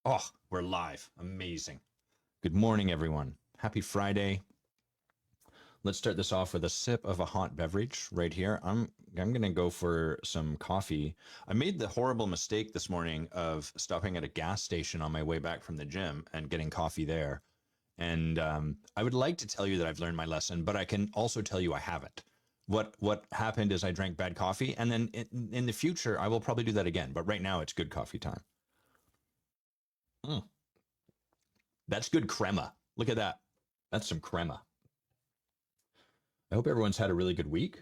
Oh, we're live. Amazing. Good morning, everyone. Happy Friday. Let's start this off with a sip of a hot beverage right here. I'm going to go for some coffee. I made the horrible mistake this morning of stopping at a gas station on my way back from the gym and getting coffee there. And I would like to tell you that I've learned my lesson, but I can also tell you I haven't. What happened is I drank bad coffee, and then in the future I will probably do that again. But right now it's good coffee time. Mm, that's good crema. Look at that. That's some crema. I hope everyone's had a really good week.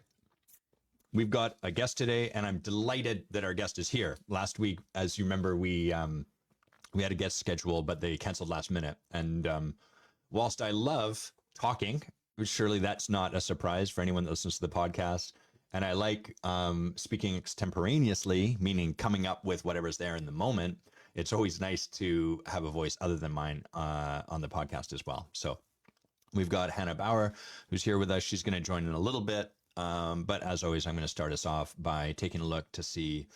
We've got a guest today, and I'm delighted that our guest is here. Last week, as you remember, we had a guest schedule, but they canceled last minute. And whilst I love talking, surely that's not a surprise for anyone that listens to the podcast. And I like speaking extemporaneously, meaning coming up with whatever's there in the moment. It's always nice to have a voice other than mine on the podcast as well. So we've got Hanna Bauer, who's here with us. She's going to join in a little bit. But as always, I'm going to start us off by taking a look to see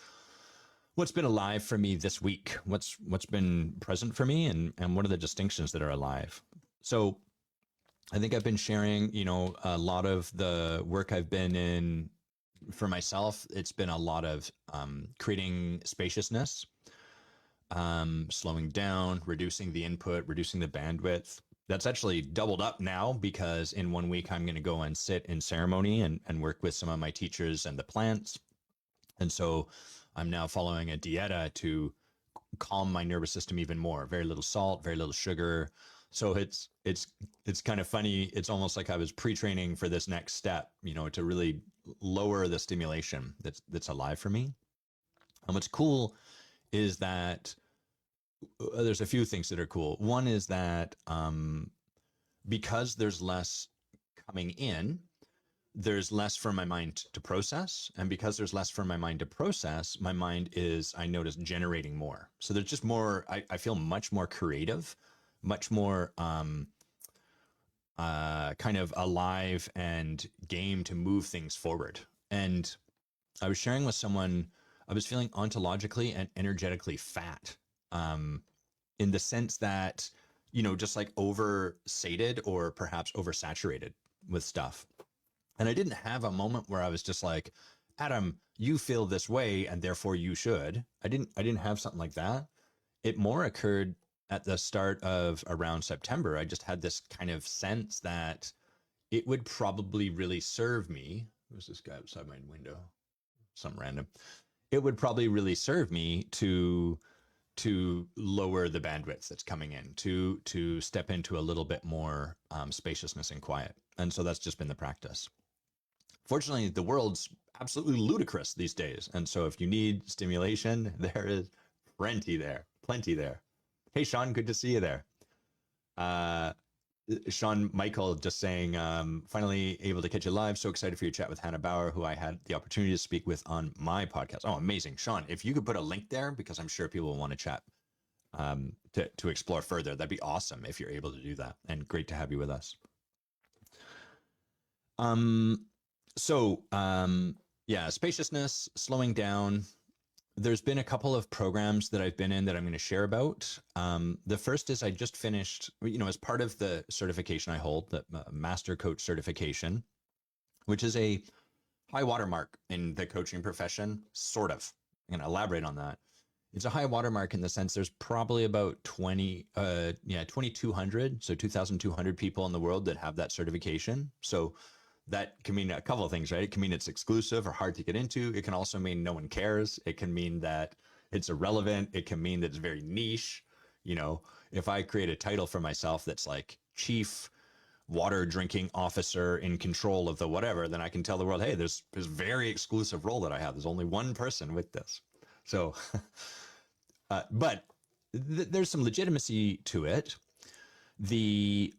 what's been alive for me this week, what's been present for me, and what are the distinctions that are alive. So I think I've been sharing, a lot of the work I've been in for myself. It's been a lot of creating spaciousness, slowing down, reducing the input, reducing the bandwidth. That's actually doubled up now because in 1 week I'm going to go and sit in ceremony and work with some of my teachers and the plants. And so I'm now following a dieta to calm my nervous system even more. Very little salt, very little sugar. So it's kind of funny. It's almost like I was pre-training for this next step, to really lower the stimulation that's alive for me. And what's cool is that there's a few things that are cool. One is that because there's less coming in, there's less for my mind to process. And because there's less for my mind to process, my mind is, I notice, generating more. So there's just more, I feel much more creative, much more kind of alive and game to move things forward. And I was sharing with someone, I was feeling ontologically and energetically fat, in the sense that, just like oversated or perhaps oversaturated with stuff. And I didn't have a moment where I was just like, Adam, you feel this way and therefore you should. I didn't have something like that. It more occurred at the start of around September. I just had this kind of sense that it would probably really serve me. Who's this guy outside my window? Some random. It would probably really serve me to lower the bandwidth that's coming in, to step into a little bit more spaciousness and quiet. And so that's just been the practice. Fortunately, the world's absolutely ludicrous these days. And so if you need stimulation, there is plenty there. Plenty there. Hey, Sean, good to see you there. Uh, Sean Michael just saying, finally able to catch you live. So excited for your chat with Hanna Bauer, who I had the opportunity to speak with on my podcast. Oh, amazing. Sean, if you could put a link there, because I'm sure people will want to chat to explore further, that'd be awesome if you're able to do that. And great to have you with us. Um, so yeah, spaciousness, slowing down. There's been a couple of programs that I've been in that I'm going to share about. The first is I just finished, as part of the certification I hold, the Master Coach certification, which is a high watermark in the coaching profession, sort of. I'm going to elaborate on that. It's a high watermark in the sense there's probably about 2,200, so 2,200 people in the world that have that certification. So that can mean a couple of things, right? It can mean it's exclusive or hard to get into. It can also mean no one cares. It can mean that it's irrelevant. It can mean that it's very niche. If I create a title for myself that's like chief water drinking officer in control of the whatever, then I can tell the world, hey, there's this very exclusive role that I have. There's only one person with this. So, but there's some legitimacy to it. The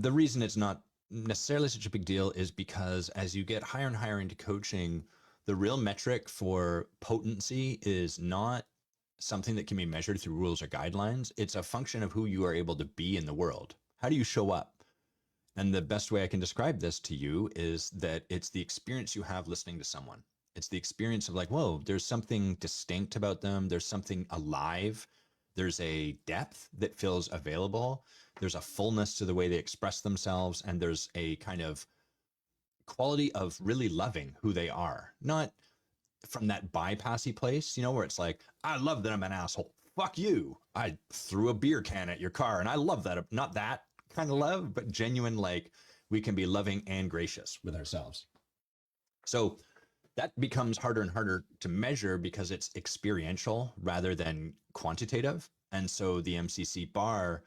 reason it's not necessarily such a big deal is because as you get higher and higher into coaching, the real metric for potency is not something that can be measured through rules or guidelines. It's a function of who you are able to be in the world. How do you show up? And the best way I can describe this to you is that it's the experience you have listening to someone. It's the experience of like, whoa, there's something distinct about them. There's something alive. There's a depth that feels available. There's a fullness to the way they express themselves. And there's a kind of quality of really loving who they are, not from that bypassy place, where it's like, I love that I'm an asshole. Fuck you. I threw a beer can at your car and I love that. Not that kind of love, but genuine, like we can be loving and gracious with ourselves. So that becomes harder and harder to measure because it's experiential rather than quantitative. And so the MCC bar,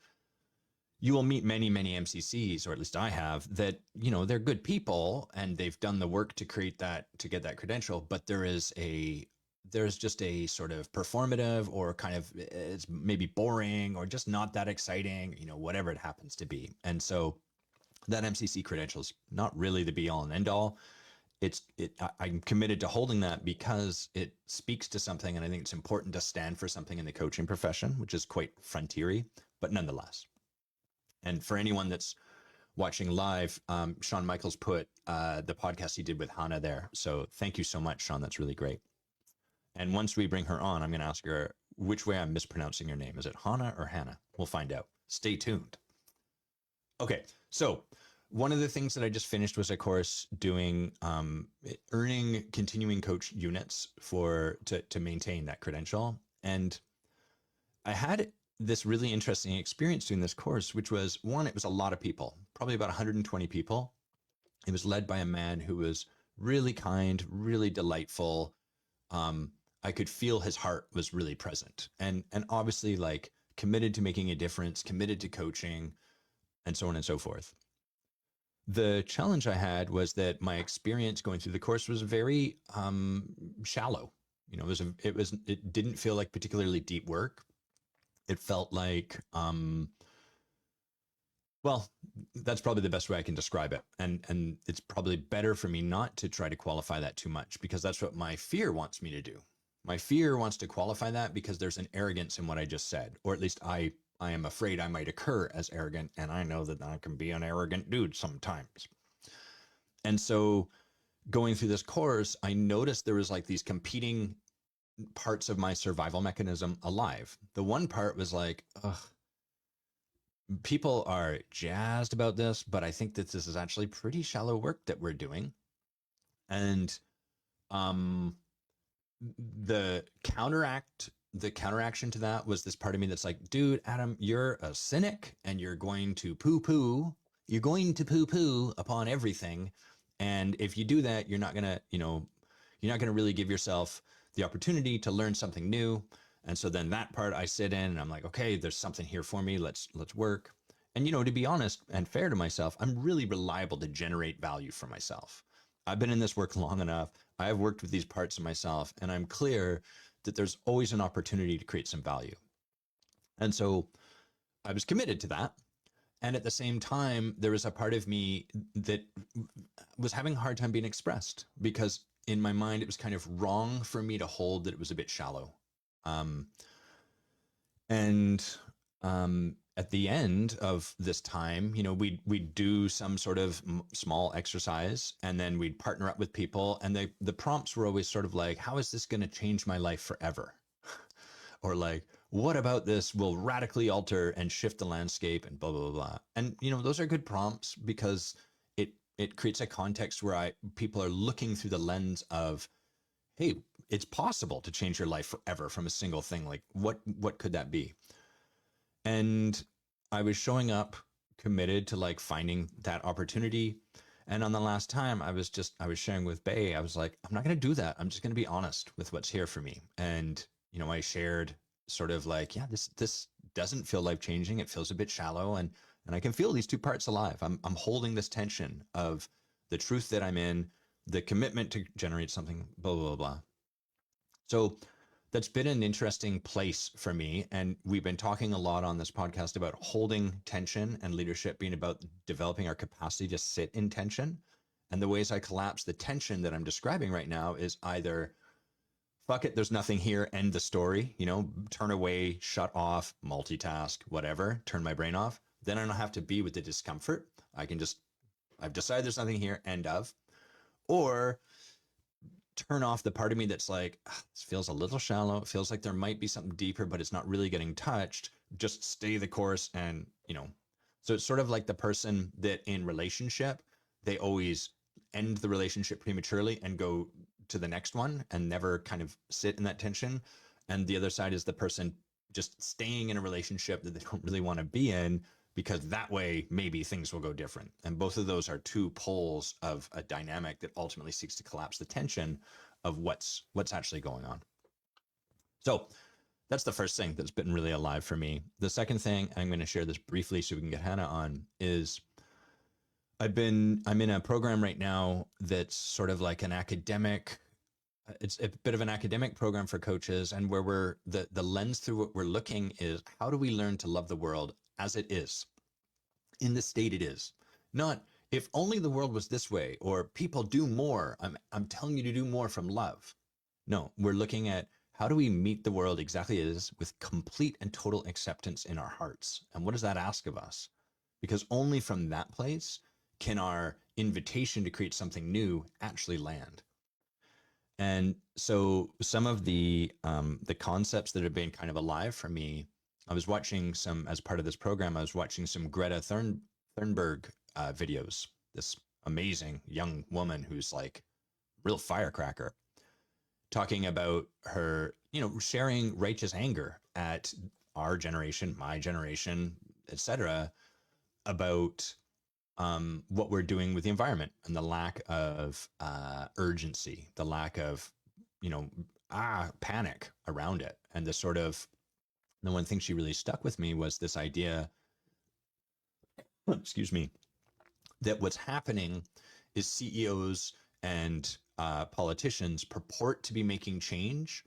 you will meet many, many MCCs, or at least I have, that, they're good people and they've done the work to create that, to get that credential. But there's just a sort of performative, or kind of, it's maybe boring or just not that exciting, whatever it happens to be. And so that MCC credential is not really the be all and end all. I'm committed to holding that because it speaks to something. And I think it's important to stand for something in the coaching profession, which is quite frontiery, but nonetheless. And for anyone that's watching live, Shawn Michaels put the podcast he did with Hanna there. So thank you so much, Shawn. That's really great. And once we bring her on, I'm going to ask her which way I'm mispronouncing your name. Is it Hanna or Hannah? We'll find out. Stay tuned. Okay, so one of the things that I just finished was a course doing earning continuing coach units to maintain that credential. And I had this really interesting experience doing this course, which was, one, it was a lot of people, probably about 120 people. It was led by a man who was really kind, really delightful. I could feel his heart was really present, and obviously like committed to making a difference, committed to coaching, and so on and so forth. The challenge I had was that my experience going through the course was very shallow. It didn't feel like particularly deep work. It felt like, well, that's probably the best way I can describe it. And it's probably better for me not to try to qualify that too much, because that's what my fear wants me to do. My fear wants to qualify that because there's an arrogance in what I just said, or at least I am afraid I might occur as arrogant. And I know that I can be an arrogant dude sometimes. And so going through this course, I noticed there was like these competing parts of my survival mechanism alive. The one part was like, ugh, people are jazzed about this, but I think that this is actually pretty shallow work that we're doing. And the counteraction to that was this part of me that's like, dude, Adam, you're a cynic and you're going to poo-poo upon everything. And if you do that, you're not gonna really give yourself the opportunity to learn something new. And so then that part I sit in and I'm like, okay, there's something here for me. Let's work. And, to be honest and fair to myself, I'm really reliable to generate value for myself. I've been in this work long enough. I have worked with these parts of myself, and I'm clear that there's always an opportunity to create some value. And so I was committed to that. And at the same time, there was a part of me that was having a hard time being expressed, because in my mind, it was kind of wrong for me to hold that it was a bit shallow. At the end of this time, we'd do some sort of small exercise, and then we'd partner up with people. And the prompts were always sort of like, how is this going to change my life forever? Or like, what about this will radically alter and shift the landscape, and blah, blah, blah. And, those are good prompts because it creates a context where people are looking through the lens of, hey, it's possible to change your life forever from a single thing. Like what could that be? And I was showing up committed to like finding that opportunity. And on the last time I was sharing with Bay, I was like, I'm not going to do that. I'm just going to be honest with what's here for me. And, I shared sort of like, yeah, this doesn't feel life changing. It feels a bit shallow. And I can feel these two parts alive. I'm holding this tension of the truth that I'm in, the commitment to generate something, blah, blah, blah. So that's been an interesting place for me. And we've been talking a lot on this podcast about holding tension, and leadership being about developing our capacity to sit in tension. And the ways I collapse the tension that I'm describing right now is either, fuck it, there's nothing here, end the story, turn away, shut off, multitask, whatever, turn my brain off. Then I don't have to be with the discomfort. I've decided there's nothing here, end of. Or turn off the part of me that's like, this feels a little shallow. It feels like there might be something deeper, but it's not really getting touched. Just stay the course. And, so it's sort of like the person that in relationship, they always end the relationship prematurely and go to the next one and never kind of sit in that tension. And the other side is the person just staying in a relationship that they don't really want to be in, because that way maybe things will go different. And both of those are two poles of a dynamic that ultimately seeks to collapse the tension of what's actually going on. So that's the first thing that's been really alive for me. The second thing, I'm going to share this briefly so we can get Hannah on, is I'm in a program right now that's sort of like an academic, it's a bit of an academic program for coaches, and where the lens through what we're looking is, how do we learn to love the world as it is, in the state it is? Not if only the world was this way, or people do more. I'm telling you to do more from love. No, we're looking at, how do we meet the world exactly as it is, with complete and total acceptance in our hearts? And what does that ask of us? Because only from that place can our invitation to create something new actually land. And so some of the concepts that have been kind of alive for me, I was watching some, as part of this program, I was watching some Greta Thunberg videos. This amazing young woman who's like real firecracker, talking about her, sharing righteous anger at our generation, my generation, etc., about what we're doing with the environment and the lack of urgency, the lack of, panic around it. And the one thing she really stuck with me was this idea, excuse me, that what's happening is CEOs and politicians purport to be making change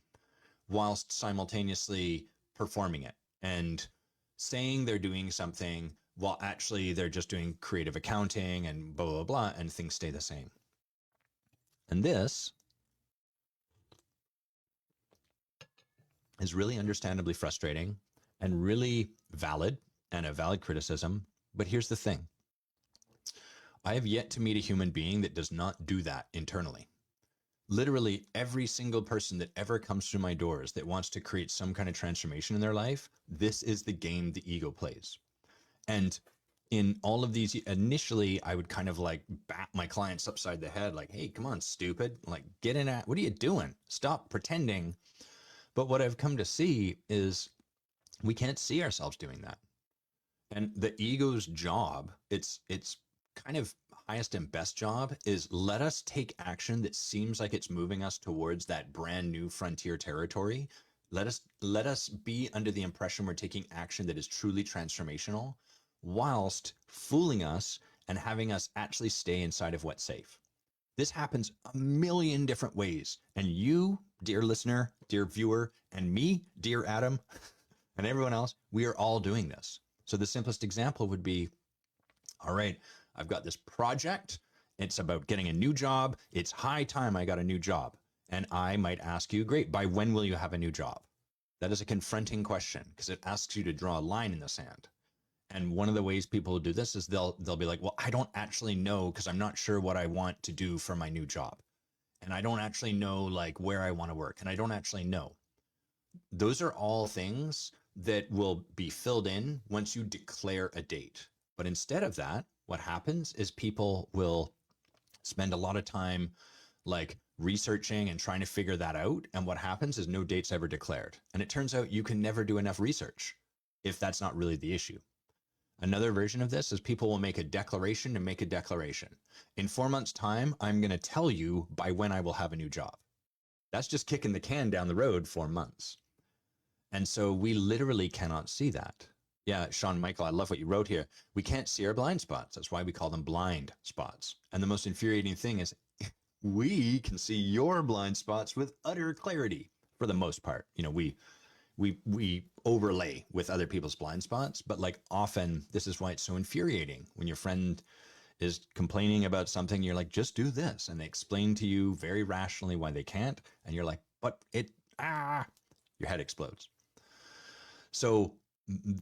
whilst simultaneously performing it and saying they're doing something, while actually they're just doing creative accounting and blah, blah, blah, and things stay the same. And this is really understandably frustrating and really valid, and a valid criticism. But here's the thing. I have yet to meet a human being that does not do that internally. Literally every single person that ever comes through my doors that wants to create some kind of transformation in their life, this is the game the ego plays. And in all of these, initially, I would kind of like bat my clients upside the head, like, hey, come on, stupid. Like, get in at, what are you doing? Stop pretending. But what I've come to see is we can't see ourselves doing that. And the ego's job, its kind of highest and best job, is let us take action that seems like it's moving us towards that brand new frontier territory. Let us be under the impression we're taking action that is truly transformational, whilst fooling us and having us actually stay inside of what's safe. This happens a million different ways. And you, dear listener, dear viewer, and me, dear Adam, and everyone else, we are all doing this. So the simplest example would be, all right, I've got this project. It's about getting a new job. It's high time I got a new job. And I might ask you, great, by when will you have a new job? That is a confronting question, because it asks you to draw a line in the sand. And one of the ways people do this is they'll be like, well, I don't actually know, because I'm not sure what I want to do for my new job. And I don't actually know like where I want to work. And I don't actually know. Those are all things that will be filled in once you declare a date. But instead of that, what happens is people will spend a lot of time like researching and trying to figure that out. And what happens is no date's ever declared. And it turns out you can never do enough research if that's not really the issue. Another version of this is people will make a declaration and make a declaration. In 4 months' time, I'm going to tell you by when I will have a new job. That's just kicking the can down the road 4 months. And so we literally cannot see that. Yeah, Sean Michael, I love what you wrote here. We can't see our blind spots. That's why we call them blind spots. And the most infuriating thing is we can see your blind spots with utter clarity for the most part. We overlay with other people's blind spots, but like often this is why it's so infuriating when your friend is complaining about something. You're like, just do this. And they explain to you very rationally why they can't. And you're like, but your head explodes. So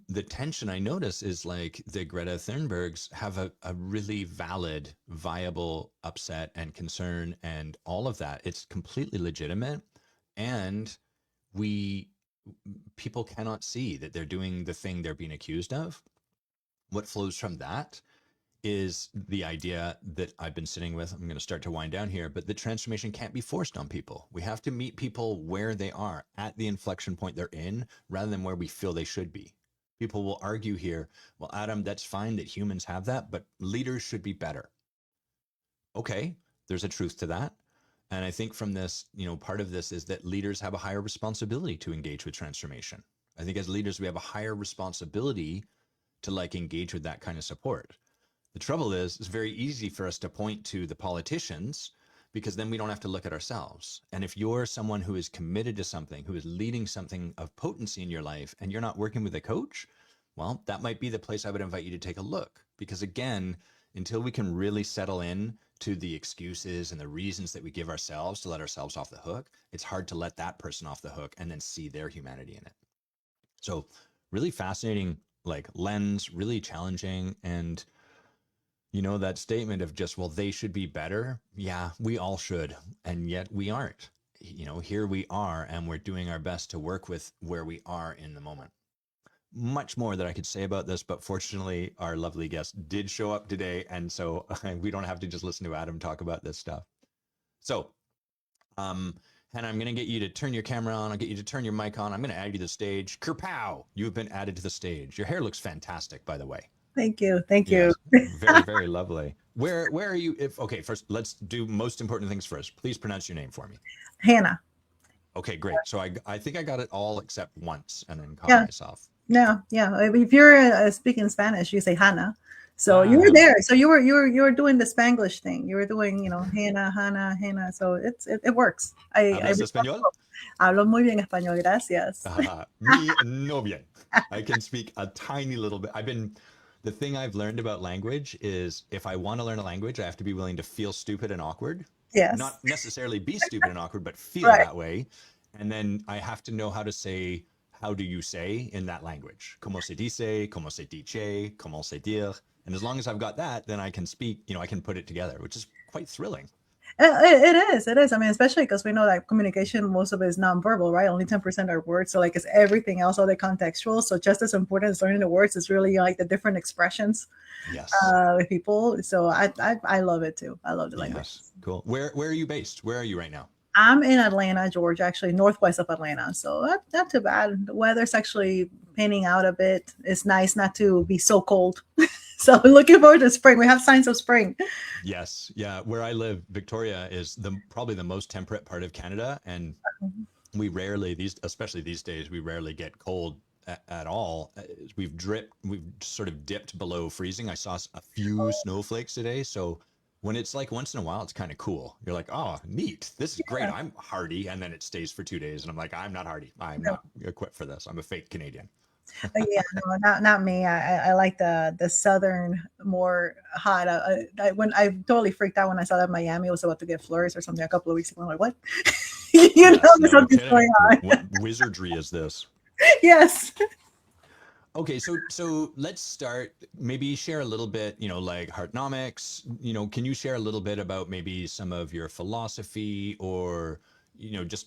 the tension I notice is like the Greta Thunbergs have a really valid, viable upset and concern and all of that. It's completely legitimate. And we, people cannot see that they're doing the thing they're being accused of. What flows from that is the idea that I've been sitting with. I'm going to start to wind down here, but the transformation can't be forced on people. We have to meet people where they are at the inflection point they're in rather than where we feel they should be. People will argue here, well, Adam, that's fine that humans have that, but leaders should be better. Okay, there's a truth to that. And I think from this, part of this is that leaders have a higher responsibility to engage with transformation. I think as leaders, we have a higher responsibility to engage with that kind of support. The trouble is, it's very easy for us to point to the politicians because then we don't have to look at ourselves. And if you're someone who is committed to something, who is leading something of potency in your life, and you're not working with a coach, well, that might be the place I would invite you to take a look. Because again, until we can really settle in to the excuses and the reasons that we give ourselves to let ourselves off the hook, it's hard to let that person off the hook and then see their humanity in it. So really fascinating lens, really challenging. And that statement of just, well, they should be better. Yeah, we all should. And yet we aren't. Here we are, and we're doing our best to work with where we are in the moment. Much more that I could say about this, but fortunately, our lovely guest did show up today. And so we don't have to just listen to Adam talk about this stuff. So, Hanna, I'm going to get you to turn your camera on. I'll get you to turn your mic on. I'm going to add you to the stage. Kerpow! You've been added to the stage. Your hair looks fantastic, by the way. Thank you. Thank you. Very, very lovely. Where are you? Okay, first, let's do most important things first. Please pronounce your name for me. Hanna. Okay, great. So I think I got it all except once and then caught myself. No, yeah. If you're speaking Spanish, you say Hanna. So you were there. So you were doing the Spanglish thing. You were doing, Hanna, Hanna. So it works. ¿Hablas español? Hablo muy bien español, gracias. Me no bien. I can speak a tiny little bit. The thing I've learned about language is if I want to learn a language, I have to be willing to feel stupid and awkward. Yes. Not necessarily be stupid and awkward, but feel that way. And then I have to know how to say, how do you say in that language? Como se dice, como se dice, como se dire. And as long as I've got that, then I can speak, I can put it together, which is quite thrilling. It is. I mean, especially because we know that communication, most of it is nonverbal, right? Only 10% are words. So it's everything else, all the contextual. So just as important as learning the words is really the different expressions with people. So I love it too. I love the language. Yes. Cool. Where are you based? Where are you right now? I'm in Atlanta, Georgia, actually northwest of Atlanta. So not too bad. The weather's actually panning out a bit. It's nice not to be so cold. So looking forward to spring. We have signs of spring. Yes. Yeah. Where I live, Victoria is probably the most temperate part of Canada. And we rarely, especially these days, we rarely get cold at all. We've sort of dipped below freezing. I saw a few snowflakes today. So when it's once in a while, it's kind of cool. You're like, oh, neat. This is great. I'm hardy. And then it stays for 2 days. And I'm like, I'm not hardy. I'm not equipped for this. I'm a fake Canadian. Yeah, no, not me. I like the southern, more hot. When I totally freaked out when I saw that Miami was about to get flurries or something a couple of weeks ago. I'm like, what? There's something going on. What wizardry is this? Yes. Okay, so let's start. Maybe share a little bit, Heartnomics. Can you share a little bit about maybe some of your philosophy, or just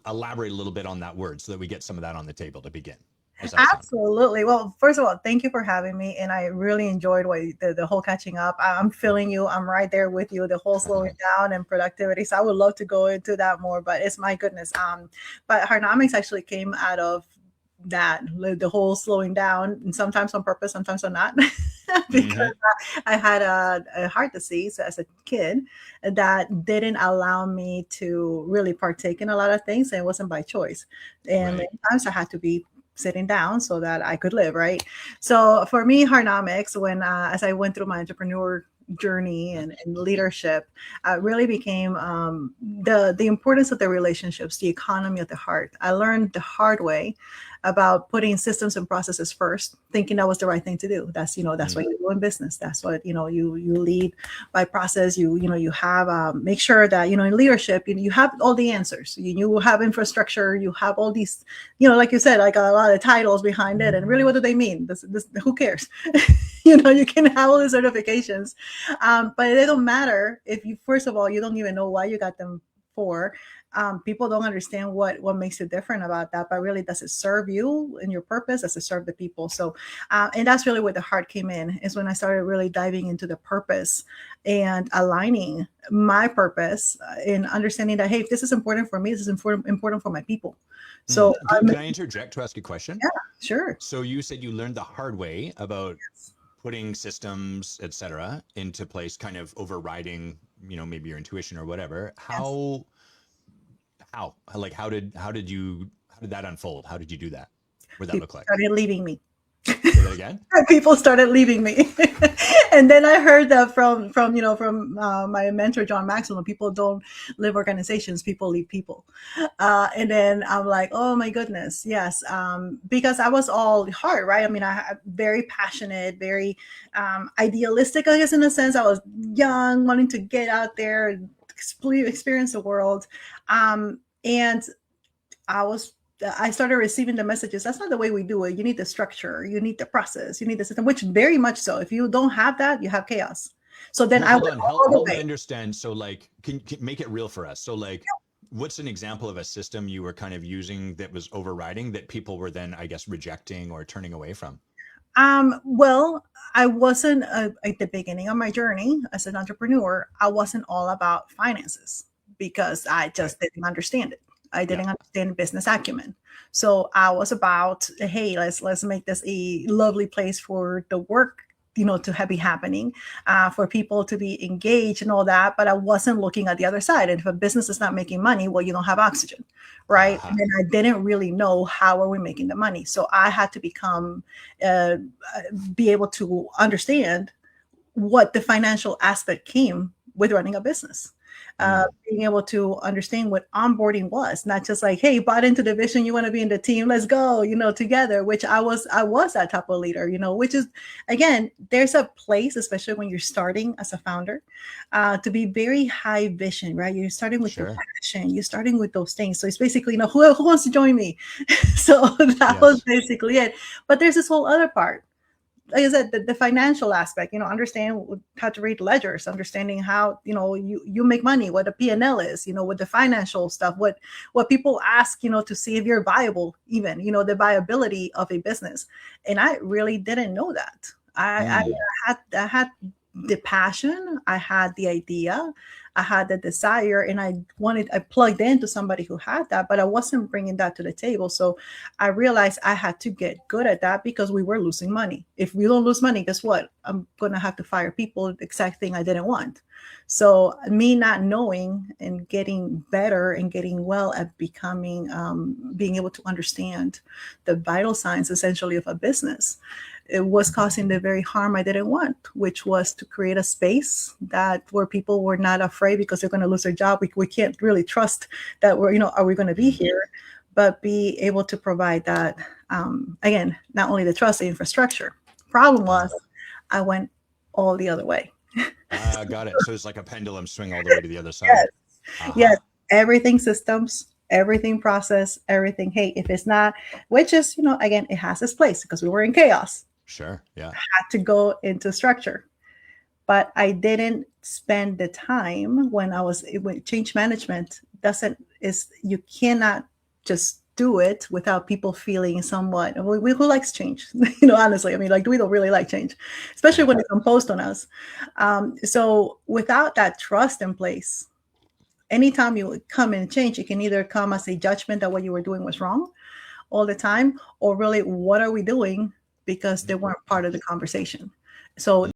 elaborate a little bit on that word so that we get some of that on the table to begin? Absolutely. Well, first of all, thank you for having me, and I really enjoyed the whole catching up. I'm feeling you. I'm right there with you. The whole slowing down and productivity. So I would love to go into that more, but it's my goodness. But Heartnomics actually came out of that, the whole slowing down, and sometimes on purpose, sometimes on not, because I had a heart disease as a kid that didn't allow me to really partake in a lot of things, and it wasn't by choice. And many times I had to be sitting down so that I could live, right? So for me, Heartnomics, when as I went through my entrepreneur journey and leadership, really became the importance of the relationships, the economy of the heart. I learned the hard way about putting systems and processes first, thinking that was the right thing to do. That's, that's what you do in business. That's what, you lead by process. You have, make sure that, in leadership, you have all the answers. You have infrastructure, you have all these, like you said, like a lot of titles behind it. And really, what do they mean? Who cares? You can have all the certifications, but they don't matter if you, first of all, you don't even know why you got them for. People don't understand what makes it different about that, but really, does it serve you and your purpose? Does it serve the people? So, and that's really where the heart came in, is when I started really diving into the purpose and aligning my purpose in understanding that, hey, if this is important for me, this is important for my people. So can I interject to ask a question? Yeah, sure. So you said you learned the hard way about putting systems, etc., into place, kind of overriding, maybe your intuition or whatever. How did that unfold? How did you do that? What did that look like? Started leaving me. Say that again? People started leaving me. And then I heard that from my mentor, John Maxwell, people don't live organizations, people leave people. And then I'm like, oh my goodness, yes. Because I was all heart, right? I mean, I very passionate, very idealistic, I guess, in a sense. I was young, wanting to get out there, experience the world. And I started receiving the messages. That's not the way we do it. You need the structure, you need the process, you need the system, which very much so. If you don't have that, you have chaos. So then help me understand. So like, can make it real for us. So like, what's an example of a system you were kind of using that was overriding that people were then, I guess, rejecting or turning away from? Well, I wasn't at the beginning of my journey as an entrepreneur. I wasn't all about finances because I just didn't understand it. I didn't understand business acumen. So I was about, hey, let's make this a lovely place for the work, to be happening, for people to be engaged and all that. But I wasn't looking at the other side. And if a business is not making money, well, you don't have oxygen, right? And then I didn't really know how are we making the money. So I had to be able to understand what the financial aspect came with running a business. Being able to understand what onboarding was, not just like, hey, bought into the vision, you want to be in the team, let's go, together, which I was that type of leader, which is, again, there's a place, especially when you're starting as a founder, to be very high vision, right? You're starting with your passion, you're starting with those things. So it's basically, who wants to join me? So that was basically it. But there's this whole other part. Like I said, the financial aspect, understand how to read ledgers, understanding how, you make money, what a P&L is, with the financial stuff, what people ask, to see if you're viable, even, the viability of a business. And I really didn't know that. I had the passion, I had the idea, I had the desire, and I plugged into somebody who had that, but I wasn't bringing that to the table. So I realized I had to get good at that because we were losing money. If we don't lose money, guess what? I'm going to have to fire people, the exact thing I didn't want. So me not knowing and getting better and getting well at becoming, being able to understand the vital signs essentially of a business, it was causing the very harm I didn't want, which was to create a space where people were not afraid because they're going to lose their job. We can't really trust that are we going to be here, but be able to provide that, again, not only the trust, the infrastructure. Problem was I went all the other way. Got it. So it's like a pendulum swing all the way to the other side. Yes. Everything systems, everything process, everything. Hey, if it's not, which is, again, it has its place because we were in chaos. Sure. Yeah. I had to go into structure, but I didn't spend the time when change management you cannot just do it without people feeling somewhat, who likes change, honestly, I mean, like, we don't really like change, especially when it's imposed on us. So without that trust in place, anytime you come and change, it can either come as a judgment that what you were doing was wrong all the time, or really, what are we doing? Because they weren't part of the conversation. So